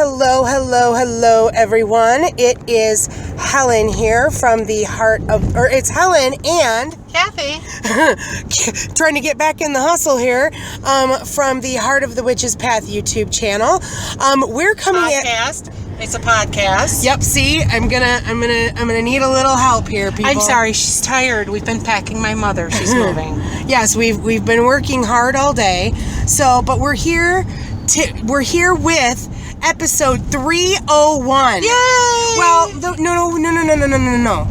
Hello, everyone. It is Helen here from the heart of, or it's Helen and Kathy. trying to get back in the hustle here, from the Heart of the Witch's Path YouTube channel. We're coming Podcast. It's a podcast. Yep. See, I'm gonna need a little help here, people. I'm sorry. She's tired. We've been packing my mother. She's moving. Yes, we've been working hard all day. So, but we're here with episode 301. Yay! Well, no.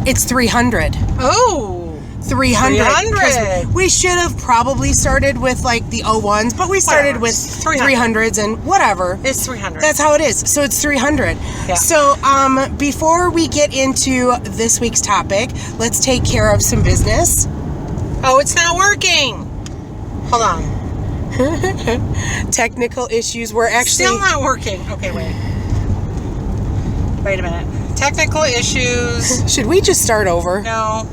It's 300. Oh. 300. 300. We should have probably started with like the 01s, but we started with 300s and whatever. It's 300. That's how it is. So it's 300. Yeah. So before we get into this week's topic, let's take care of some business. Oh, it's not working. Hold on. Technical issues. We're actually Still not working. Okay, wait. Wait a minute. Technical issues. Should we just start over? No.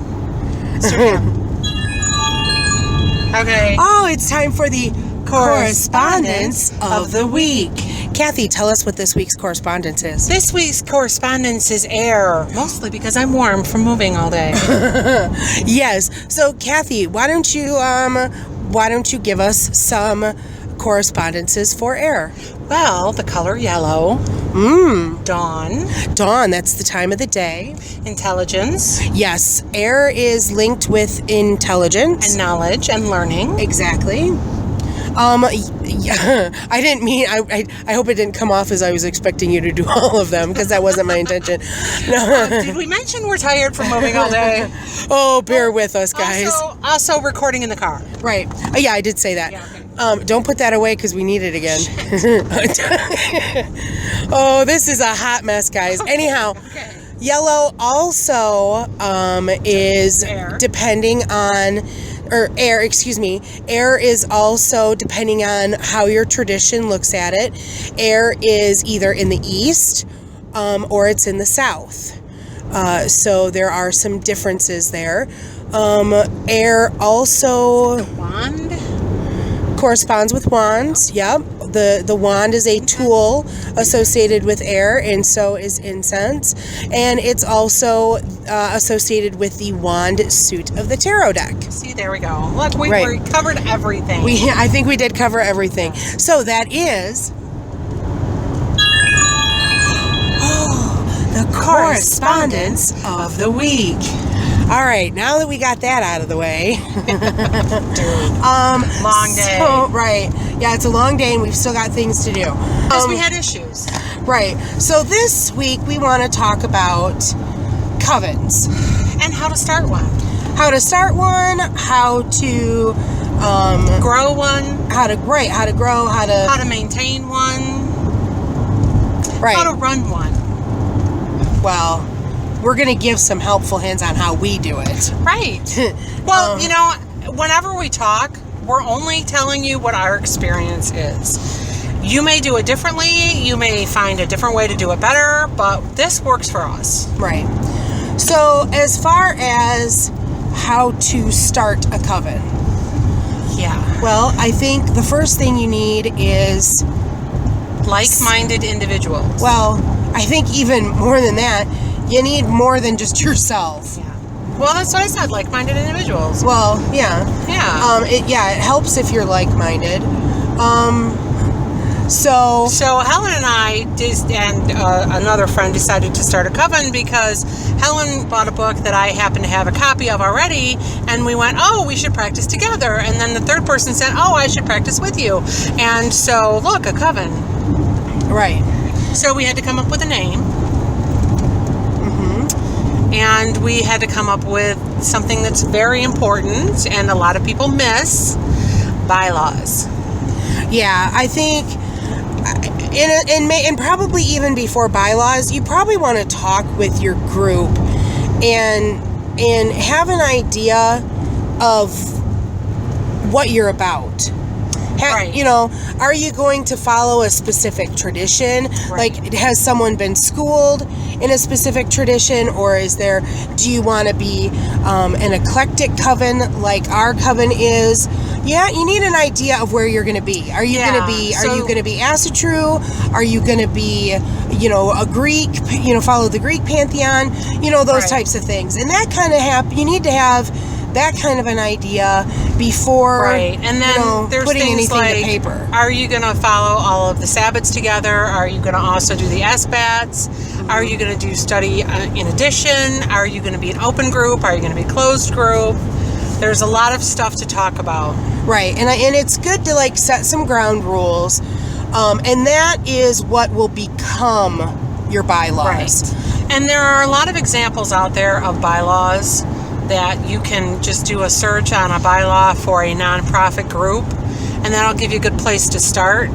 Okay. Oh, it's time for the correspondence of the week. Kathy, tell us what this week's correspondence is. This week's correspondence is air, mostly because I'm warm from moving all day. Yes. So, Kathy, why don't you give us some correspondences for air? Well, the color yellow. Dawn. Dawn, that's the time of the day. Intelligence. Yes, air is linked with intelligence. And knowledge and learning. Exactly. Yeah, I didn't mean, I hope it didn't come off as I was expecting you to do all of them, because that wasn't my intention. No. Did we mention we're tired from moving all day? Oh, bear with us, guys. Also recording in the car. Right. Yeah, I did say that. Yeah, okay. Don't put that away because we need it again. Oh, this is a hot mess, guys. Okay. Anyhow, Okay. yellow also is Air. depending on, or air, excuse me. Air is also depending on how your tradition looks at it. Air is either in the east or it's in the south. So there are some differences there. Air also Wand. corresponds with wands. Yep. The wand is a tool associated with air, and so is incense. And it's also associated with the wand suit of the tarot deck. See, there we go. Look, we Right. covered everything. I think we did cover everything. So that is the correspondence of the week. All right, now that we got that out of the way. Long day. So, right. Yeah, it's a long day and we've still got things to do. Because we had issues. Right. So this week we want to talk about covens. And how to start one. How to start one, how to Grow one. how to grow, how How to maintain one. right. How to run one. Well, we're going to give some helpful hints on how we do it. Right. Well, whenever we talk, we're only telling you what our experience is. You may do it differently. You may find a different way to do it better, but this works for us. Right. So, as far as how to start a coven, Yeah. well, I think the first thing you need is, Like-minded individuals. well, I think even more than that, you need more than just yourself. Yeah. Well, that's what I said, like-minded individuals. Well, yeah. Yeah. It helps if you're like-minded. So Helen and I and another friend decided to start a coven because Helen bought a book that I happen to have a copy of already, and we went, oh, we should practice together. And then the third person said, oh, I should practice with you. And so, look, a coven. right. So we had to come up with a name. And we had to come up with something that's very important and a lot of people miss: bylaws. Yeah, I think, and probably even before bylaws, you probably want to talk with your group and have an idea of what you're about. Right. You know, are you going to follow a specific tradition? Right. Like, has someone been schooled in a specific tradition, or do you want to be an eclectic coven like our coven is? Yeah, you need an idea of where you're going to be. Are you going to be Asatru? Are you going to be, a Greek, follow the Greek pantheon? Those types of things. And that kind of you need to have that kind of an idea before and then there's putting things anything like, to paper. Are you going to follow all of the Sabbats together? Are you going to also do the SBATs? Mm-hmm. Are you going to do study in addition? Are you going to be an open group? Are you going to be a closed group? There's a lot of stuff to talk about. Right, and it's good to set some ground rules, and that is what will become your bylaws. Right. And there are a lot of examples out there of bylaws that you can just do a search on a bylaw for a nonprofit group, and that'll give you a good place to start.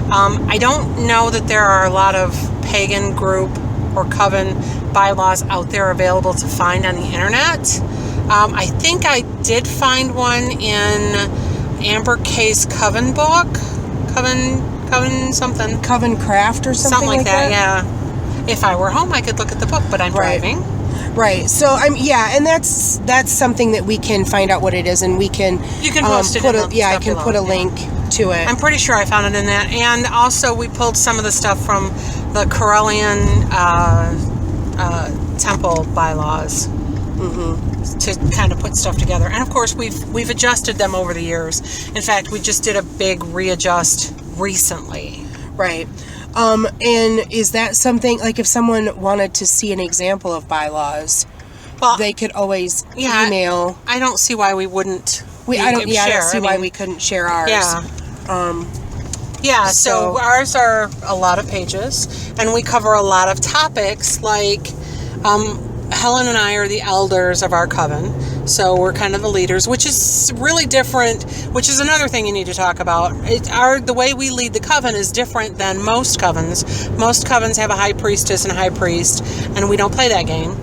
I don't know that there are a lot of pagan group or coven bylaws out there available to find on the internet. I think I did find one in Amber Kay's Coven book. Coven something. Coven Craft or something like that? Yeah. If I were home, I could look at the book, but I'm driving. Right. So and that's something that we can find out what it is, and we can. You can post it. I can put a link to it. I'm pretty sure I found it in that, and also we pulled some of the stuff from the Corellian temple bylaws. Mm-hmm. To kind of put stuff together, and of course we've adjusted them over the years. In fact, we just did a big readjust recently. Right. And is that something, like, if someone wanted to see an example of bylaws, they could always email. I don't see why we wouldn't. I don't see why we couldn't share ours. Yeah. So ours are a lot of pages, and we cover a lot of topics like. Helen and I are the elders of our coven, so we're kind of the leaders, which is really different, which is another thing you need to talk about. The way we lead the coven is different than most covens. Most covens have a high priestess and a high priest, and we don't play that game.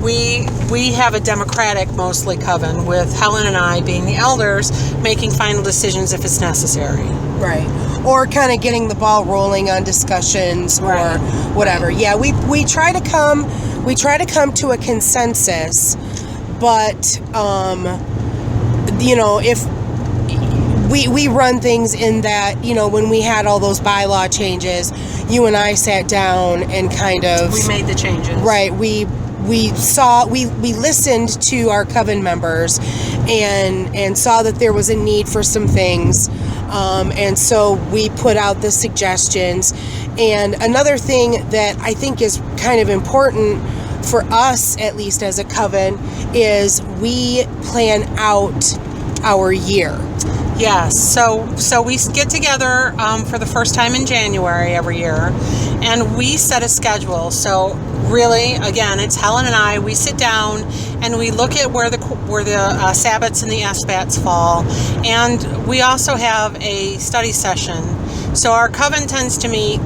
We have a democratic, mostly coven, with Helen and I being the elders, making final decisions if it's necessary. Right. Or kind of getting the ball rolling on discussions or whatever. Yeah, we try to come to a consensus, but if we run things in that, when we had all those bylaw changes, you and I sat down and kind of we made the changes. Right. We listened to our coven members and saw that there was a need for some things. And so we put out the suggestions. And another thing that I think is kind of important for us, at least as a coven, is we plan out our year. Yes, so we get together for the first time in January every year, and we set a schedule. So really, again, it's Helen and I. We sit down and we look at where the Sabbats and the SBATs fall, and we also have a study session. So our coven tends to meet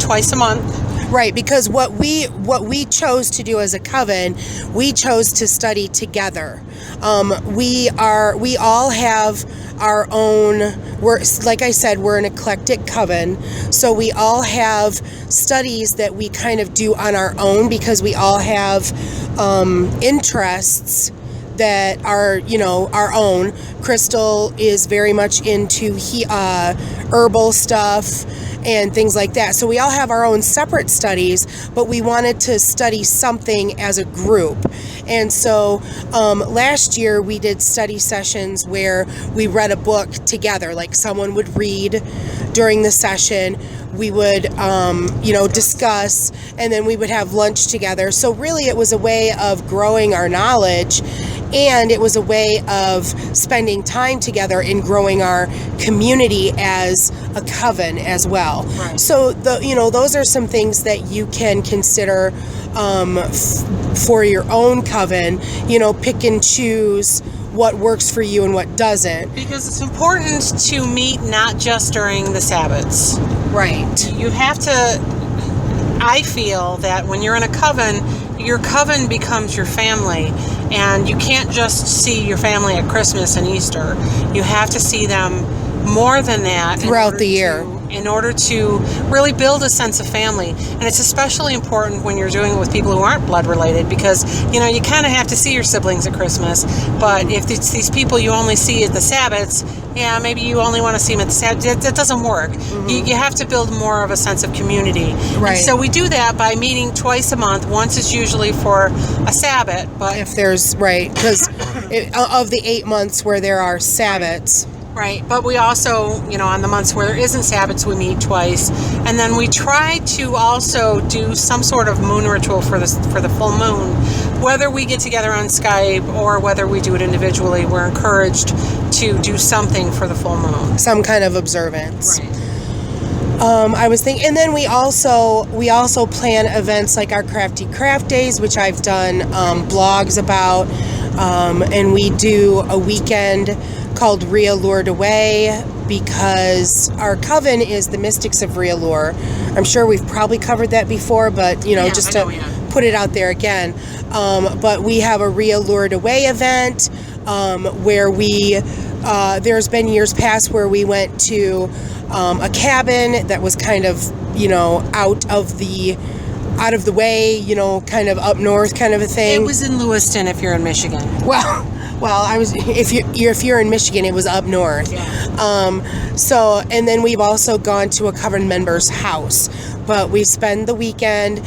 twice a month. Right, because what we chose to do as a coven, we chose to study together. We all have our own. Like I said, we're an eclectic coven, so we all have studies that we kind of do on our own because we all have interests that are, our own. Crystal is very much into herbal stuff and things like that. So we all have our own separate studies, but we wanted to study something as a group. And so last year we did study sessions where we read a book together, like someone would read during the session. We would, discuss, and then we would have lunch together. So really it was a way of growing our knowledge, and it was a way of spending time together in growing our community as a coven as well. Right. So those are some things that you can consider for your own coven. Pick and choose what works for you and what doesn't. Because it's important to meet not just during the Sabbats. Right. You have to, I feel that when you're in a coven, your coven becomes your family, and you can't just see your family at Christmas and Easter. You have to see them more than that throughout the year. In order to really build a sense of family. And it's especially important when you're doing it with people who aren't blood related, because, you kind of have to see your siblings at Christmas. But if it's these people you only see at the Sabbats, maybe you only want to see them at the Sabbats. That doesn't work. You have to build more of a sense of community. Right. And so we do that by meeting twice a month. Once is usually for a Sabbat. But if there's, because of the 8 months where there are Sabbats. Right, but we also, on the months where there isn't Sabbats, we meet twice, and then we try to also do some sort of moon ritual for the full moon. Whether we get together on Skype or whether we do it individually, we're encouraged to do something for the full moon. Some kind of observance. Right. I was thinking, and then we also plan events like our Crafty Craft Days, which I've done blogs about, and we do a weekend called Reallured Away, because our coven is the Mystics of Reallure. I'm sure we've probably covered that before, but just to put it out there again. But we have a Reallured Away event where there's been years past where we went to a cabin that was kind of out of the way, kind of up north, kind of a thing. It was in Lewiston, if you're in Michigan. Well, if you're in Michigan, it was up north. Yeah. And then we've also gone to a coven member's house, but we spend the weekend.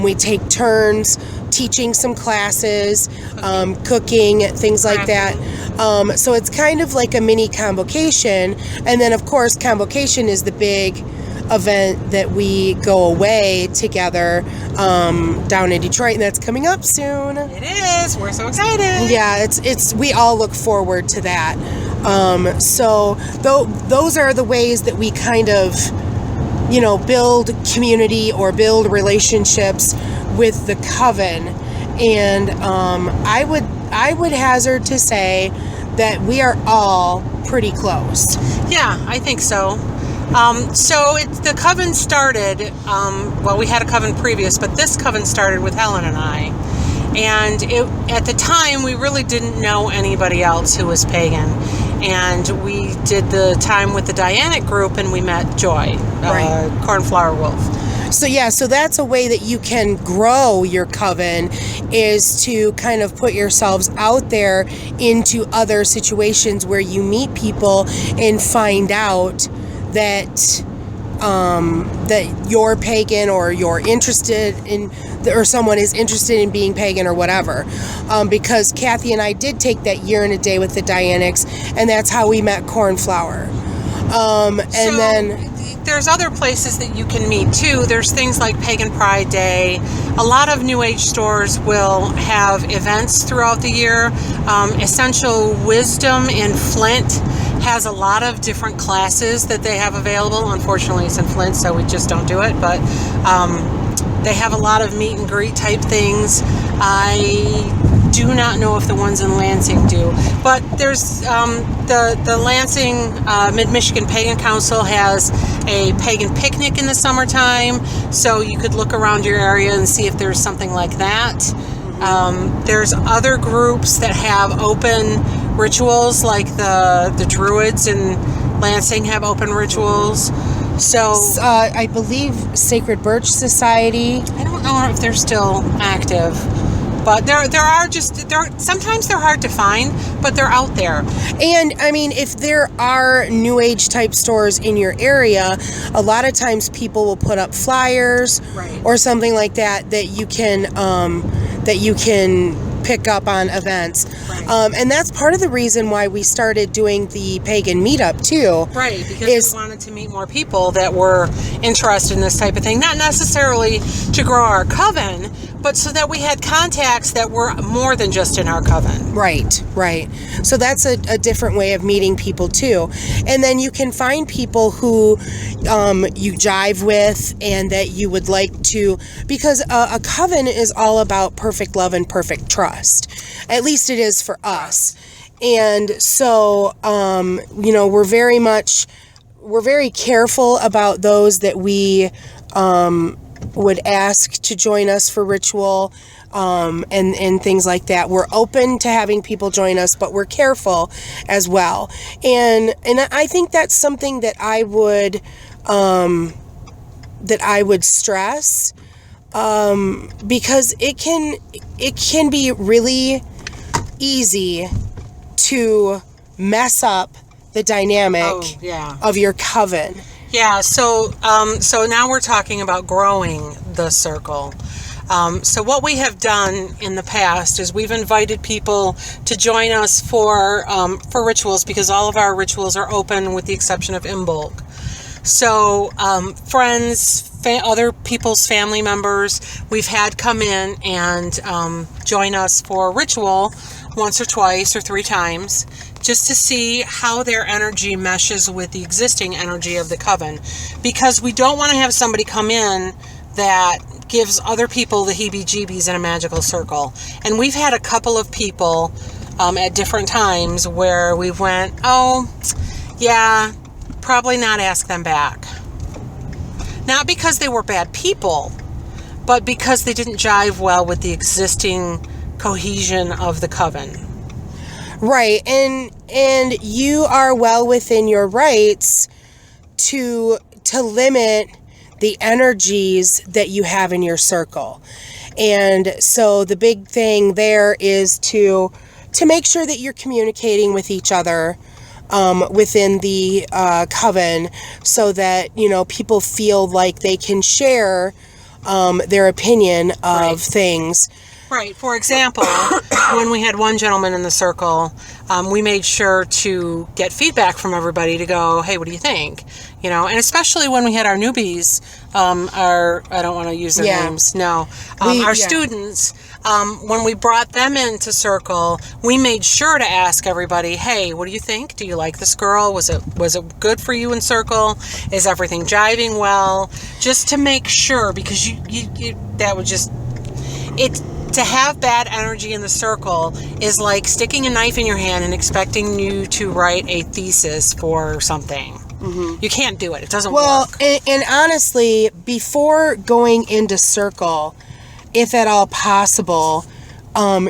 We take turns teaching some classes, cooking, things like that. So it's kind of like a mini convocation, and then of course convocation is the big event that we go away together down in Detroit, and that's coming up soon. It is. We're so excited. Yeah, it's we all look forward to that. So those are the ways that we kind of build community or build relationships with the coven. And I would hazard to say that we are all pretty close. Yeah, I think so. The coven started, we had a coven previous, but this coven started with Helen and I. And at the time, we really didn't know anybody else who was pagan. And we did the time with the Dianic group, and we met Joy, Cornflower Wolf. So that's a way that you can grow your coven, is to kind of put yourselves out there into other situations where you meet people and find out that you're pagan, or you're interested in, or someone is interested in being pagan or whatever. Because Kathy and I did take that year and a day with the Dianics, and that's how we met Cornflower. Then there's other places that you can meet too. There's things like Pagan Pride Day. A lot of New Age stores will have events throughout the year. Essential Wisdom in Flint has a lot of different classes that they have available. Unfortunately, it's in Flint, so we just don't do it. But they have a lot of meet and greet type things. I do not know if the ones in Lansing do, but there's the Lansing Mid-Michigan Pagan Council has a pagan picnic in the summertime, so you could look around your area and see if there's something like that. There's other groups that have open rituals, like the Druids in Lansing have open rituals. So I believe Sacred Birch Society. I don't know if they're still active, but sometimes they're hard to find, but they're out there. And I mean, if there are New Age type stores in your area, a lot of times people will put up flyers or something like that you can pick up on events. And that's part of the reason why we started doing the pagan meetup too. Right, because we wanted to meet more people that were interested in this type of thing. Not necessarily to grow our coven, but so that we had contacts that were more than just in our coven. Right. So that's a different way of meeting people too. And then you can find people who you jive with and that you would like to, because a coven is all about perfect love and perfect trust. At least it is for us. And so, we're very careful about those that we would ask to join us for ritual, and things like that. We're open to having people join us, but we're careful as well. And I think that's something that I would stress, because it can be really easy to mess up the dynamic of your coven. Yeah, so now we're talking about growing the circle. So what we have done in the past is we've invited people to join us for rituals, because all of our rituals are open with the exception of Imbolc. So friends, other people's family members, we've had come in and join us for ritual once or twice or 3 times, just to see how their energy meshes with the existing energy of the coven. Because we don't want to have somebody come in that gives other people the heebie-jeebies in a magical circle. And we've had a couple of people at different times where we went, oh, yeah, probably not ask them back. Not because they were bad people, but because they didn't jive well with the existing cohesion of the coven. Right, and you are well within your rights to limit the energies that you have in your circle. And so the big thing there is to make sure that you're communicating with each other within the coven, so that, you know, people feel like they can share their opinion of things. Right. For example, when we had one gentleman in the circle, we made sure to get feedback from everybody to go, hey, what do you think? You know, and especially when we had our newbies, I don't want to use their names, our students, when we brought them into circle, we made sure to ask everybody, hey, what do you think? Do you like this girl? Was it good for you in circle? Is everything jiving well? Just to make sure, because you that would just, to have bad energy in the circle is like sticking a knife in your hand and expecting you to write a thesis for something. Mm-hmm. You can't do it. It doesn't work. Well, and honestly, before going into circle, if at all possible,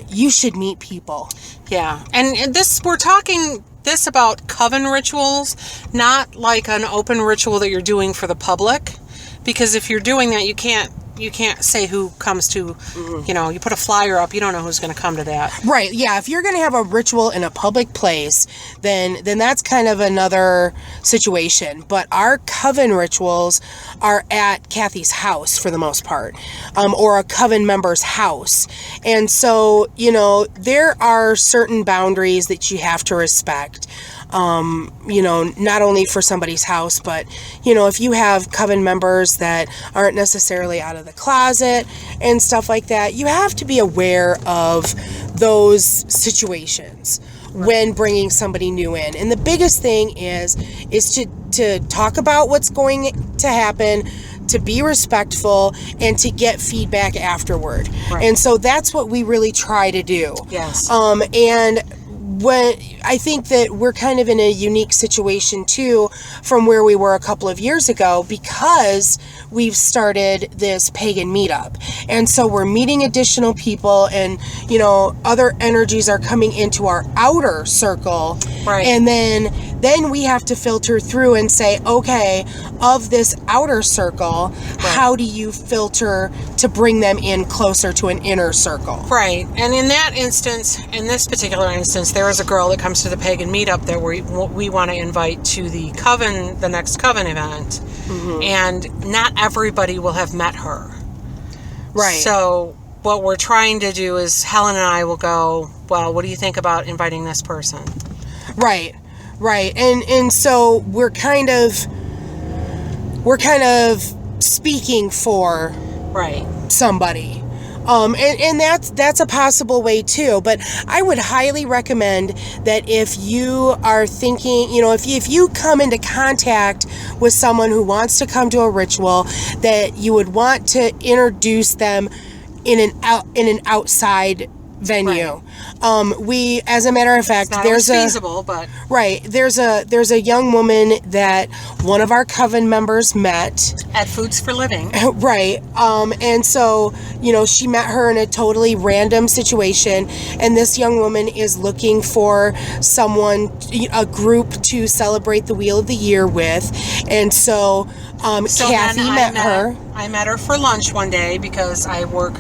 you should meet people. Yeah. And this, we're talking this about coven rituals, not like an open ritual that you're doing for the public. Because if you're doing that, you can't say who comes to, you know, you put a flyer up, you don't know who's going to come to that. Right, yeah. If you're going to have a ritual in a public place, then that's kind of another situation. But our coven rituals are at Kathy's house for the most part, or a coven member's house. And so, you know, there are certain boundaries that you have to respect. You know, not only for somebody's house, but, you know, if you have coven members that aren't necessarily out of the closet and stuff like that, you have to be aware of those situations when bringing somebody new in. And the biggest thing is to talk about what's going to happen, to be respectful, and to get feedback afterward. Right. And so that's what we really try to do. Yes. And when I think that we're kind of in a unique situation too from where we were a couple of years ago, because we've started this pagan meetup. And so we're meeting additional people, and, you know, other energies are coming into our outer circle. Right. And then we have to filter through and say, okay, of this outer circle, how do you filter to bring them in closer to an inner circle? Right. And in that instance, in this particular instance, there is a girl that comes to the pagan meetup that we want to invite to the coven, the next coven event. Mm-hmm. And not everybody will have met her. Right. So what we're trying to do is Helen and I will go, well, what do you think about inviting this person? Right. And so we're kind of speaking for somebody. And that's a possible way too. But I would highly recommend that if you are thinking, you know, if you come into contact with someone who wants to come to a ritual, that you would want to introduce them in an outside venue. We, as a matter of fact, It's not there's always feasible, but right. There's a young woman that one of our coven members met at Foods for Living. Right. And so, she met her in a totally random situation, and this young woman is looking for a group to celebrate the Wheel of the Year with. And so, Kathy met her. I met her for lunch one day because I work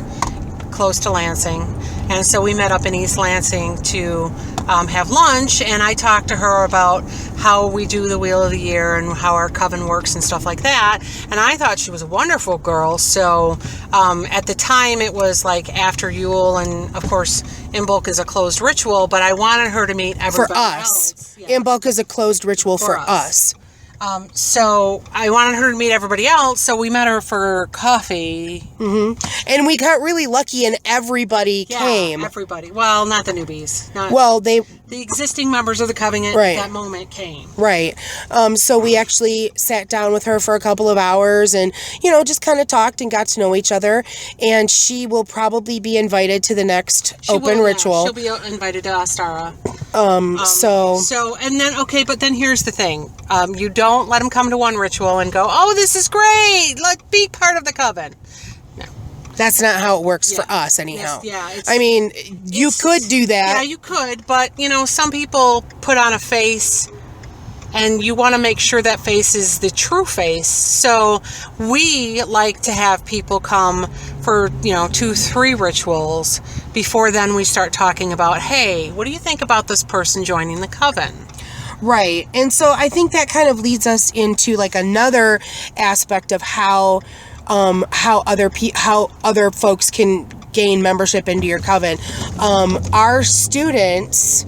close to Lansing. And so we met up in East Lansing to have lunch, and I talked to her about how we do the Wheel of the Year and how our coven works and stuff like that. And I thought she was a wonderful girl. So at the time, it was like after Yule, and of course, Imbolc is a closed ritual, but I wanted her to meet everybody for us. else. Yeah. Imbolc is a closed ritual for us. So I wanted her to meet everybody else, so we met her for coffee. Mm-hmm. And we got really lucky, and everybody came. Everybody. Well, not the newbies. The existing members of the covenant at that moment came. Right. So we actually sat down with her for a couple of hours and, just kind of talked and got to know each other. And she will probably be invited to the next open ritual. She'll be invited to Astara. And then, but then here's the thing. You don't let them come to one ritual and go, oh, this is great. Let's be part of the coven. No. That's not how it works for us, anyhow. I mean, you could do that. Yeah, you could, but, some people put on a face, and you want to make sure that face is the true face. So we like to have people come for, 2-3 rituals. Before then, we start talking about, hey, what do you think about this person joining the coven? Right. And so I think that kind of leads us into like another aspect of how other folks can gain membership into your coven. Our students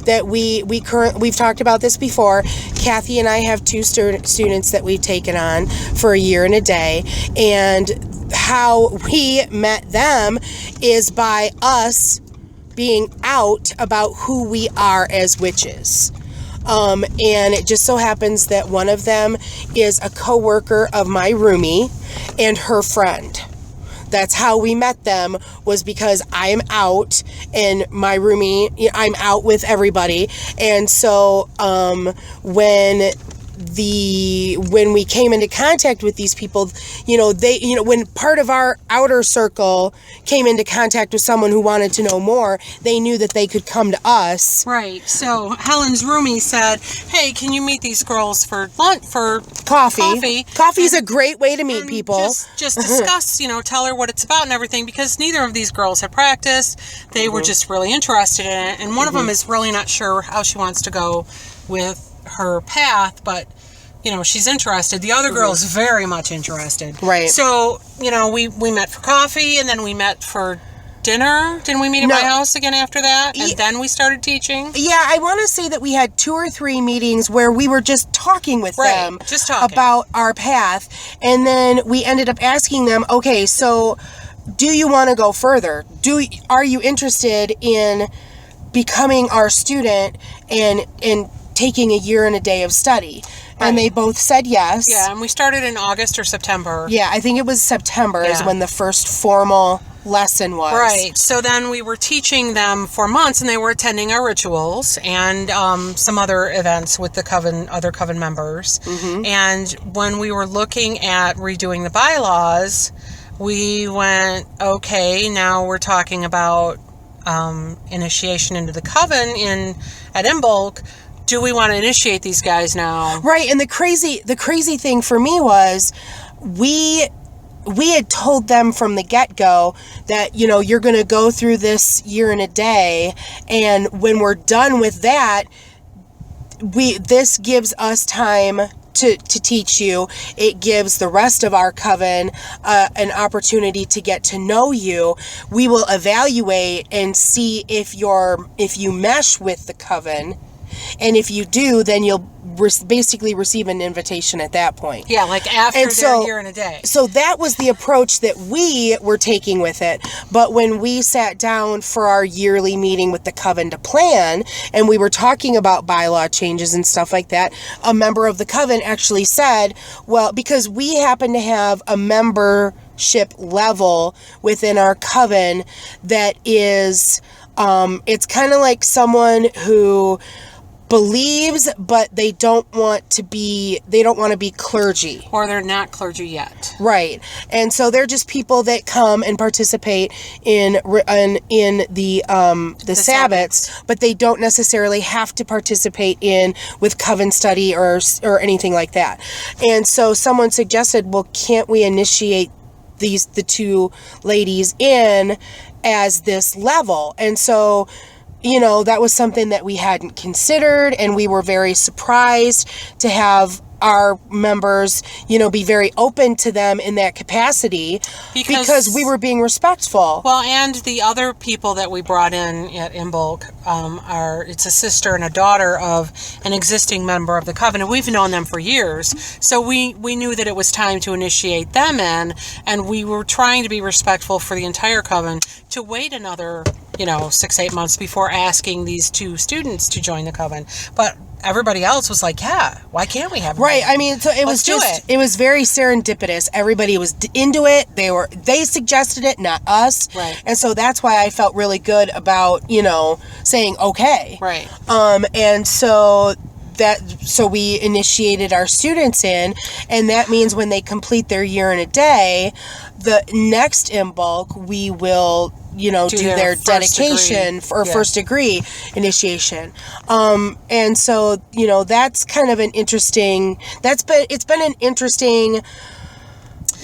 that we've talked about this before. Kathy and I have 2 students that we've taken on for a year and a day, and how we met them is by us being out about who we are as witches. And it just so happens that one of them is a coworker of my roomie and her friend. That's how we met them, was because I'm out and my roomie, I'm out with everybody. And so when we came into contact with these people, when part of our outer circle came into contact with someone who wanted to know more, they knew that they could come to us. Right. So Helen's roomie said, hey, can you meet these girls for lunch, for coffee? Coffee's a great way to meet people. Just discuss, tell her what it's about and everything, because neither of these girls had practiced. They were just really interested in it. And one of them is really not sure how she wants to go with her path, but she's interested. The other girl is very much interested. Right. So, we met for coffee, and then we met for dinner. Didn't we meet at my house again after that? And then we started teaching? Yeah, I want to say that we had 2 or 3 meetings where we were just talking with them about our path. And then we ended up asking them, okay, so do you want to go further? Are you interested in becoming our student and taking a year and a day of study? And they both said yes. Yeah, and we started in August or September. Yeah, I think it was September is when the first formal lesson was. Right. So then we were teaching them for months, and they were attending our rituals and some other events with the other coven members. Mm-hmm. And when we were looking at redoing the bylaws, we went, okay, now we're talking about initiation into the coven at Imbolc. Do we want to initiate these guys now? Right. And the crazy thing for me was we had told them from the get-go that, you're going to go through this year and a day. And when we're done with that, this gives us time to teach you. It gives the rest of our coven an opportunity to get to know you. We will evaluate and see if you mesh with the coven. And if you do, then you'll basically receive an invitation at that point. Yeah, like after their year and a day. So that was the approach that we were taking with it. But when we sat down for our yearly meeting with the coven to plan, and we were talking about bylaw changes and stuff like that, a member of the coven actually said, well, because we happen to have a membership level within our coven that is It's kind of like someone who believes, but they don't want to be clergy. Or they're not clergy yet. Right. And so they're just people that come and participate in the Sabbats, but they don't necessarily have to participate with coven study or anything like that. And so someone suggested, well, can't we initiate the two ladies in as this level? And so, that was something that we hadn't considered, and we were very surprised to have our members, be very open to them in that capacity because we were being respectful. Well, and the other people that we brought in at Imbolc it's a sister and a daughter of an existing member of the coven, and we've known them for years. So we knew that it was time to initiate them in, and we were trying to be respectful for the entire coven to wait another 6-8 months before asking these two students to join the coven. But everybody else was like, yeah, why can't we have them? Right. I mean, so it was very serendipitous. Everybody was into it. They suggested it, not us. Right. And so that's why I felt really good about, saying okay. Right. And so we initiated our students in, and that means when they complete their year and a day, the next Imbolc, we will do their dedication or first degree initiation. And so, that's kind of an interesting, it's been an interesting,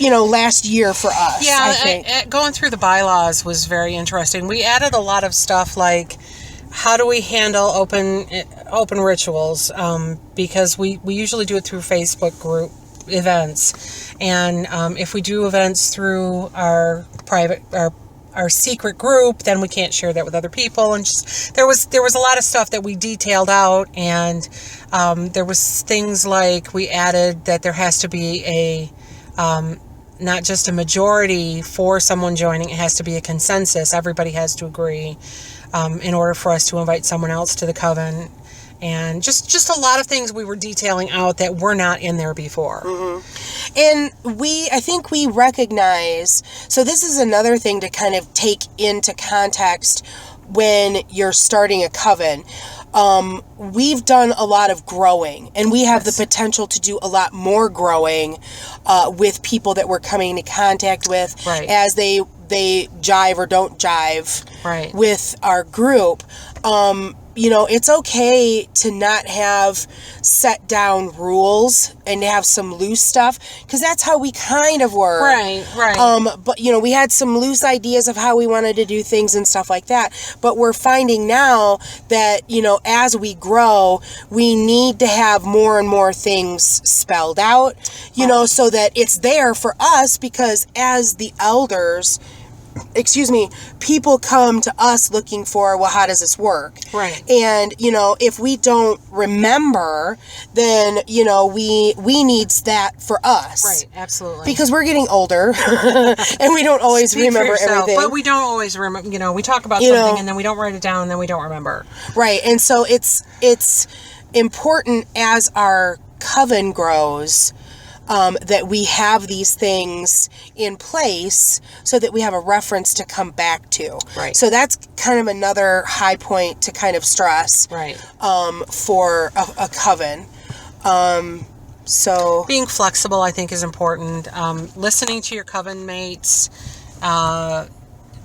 last year for us. Yeah, I think. Going through the bylaws was very interesting. We added a lot of stuff like, how do we handle open rituals? Because we usually do it through Facebook group events. And if we do events through our secret group, then we can't share that with other people. And just there was a lot of stuff that we detailed out, and there was things like we added that there has to be a not just a majority for someone joining, it has to be a consensus. Everybody has to agree in order for us to invite someone else to the coven. And just a lot of things we were detailing out that were not in there before. Mm-hmm. And I think we recognize, so this is another thing to kind of take into context when you're starting a coven. We've done a lot of growing, and we have the potential to do a lot more growing with people that we're coming into contact with as they jive or don't jive with our group. It's okay to not have set down rules and to have some loose stuff, because that's how we kind of were. Right. But, we had some loose ideas of how we wanted to do things and stuff like that. But we're finding now that, as we grow, we need to have more and more things spelled out, so that it's there for us, because as the elders, people come to us looking for, well, how does this work? Right. And, if we don't remember, then, we need that for us. Right, absolutely. Because we're getting older and we don't always remember everything. But we don't always remember, we talk about something and then we don't write it down and then we don't remember. Right. And so it's important as our coven grows, that we have these things in place so that we have a reference to come back to. Right. So that's kind of another high point to kind of stress. Right. For a coven. So being flexible, I think, is important. Listening to your coven mates,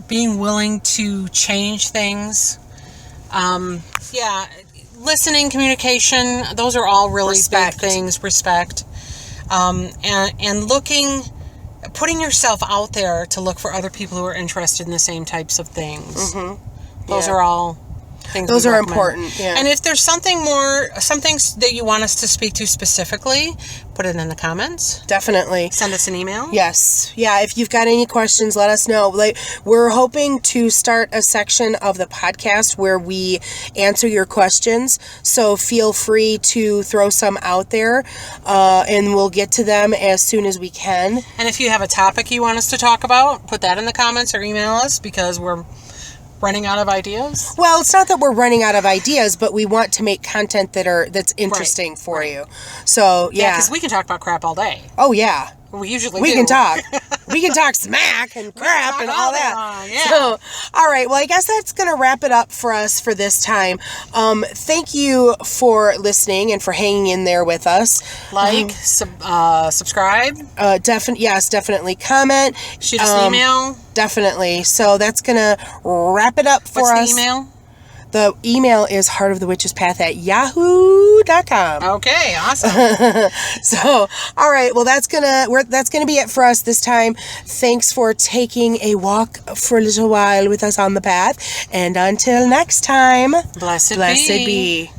being willing to change things. Listening, communication, those are all really big things. Respect. And putting yourself out there to look for other people who are interested in the same types of things. Mm-hmm. Those are all things. Those are important. Yeah. And if there's something that you want us to speak to specifically, put it in the comments. Definitely. Send us an email. Yes. Yeah. If you've got any questions, let us know. We're hoping to start a section of the podcast where we answer your questions. So feel free to throw some out there, and we'll get to them as soon as we can. And if you have a topic you want us to talk about, put that in the comments or email us, because we're running out of ideas? Well, it's not that we're running out of ideas, but we want to make content that's interesting for you. So, yeah. because we can talk about crap all day. Oh, yeah. We usually We can talk. We can talk smack and crap and all that. Yeah. So, all right. Well, I guess that's going to wrap it up for us for this time. Thank you for listening and for hanging in there with us. Like, subscribe. Definitely comment. Shoot us an email. Definitely. So that's going to wrap it up for us. What's the email? The email is heartofthewitchespath@yahoo.com. Okay, awesome. So, all right. Well, that's gonna be it for us this time. Thanks for taking a walk for a little while with us on the path. And until next time, Blessed be.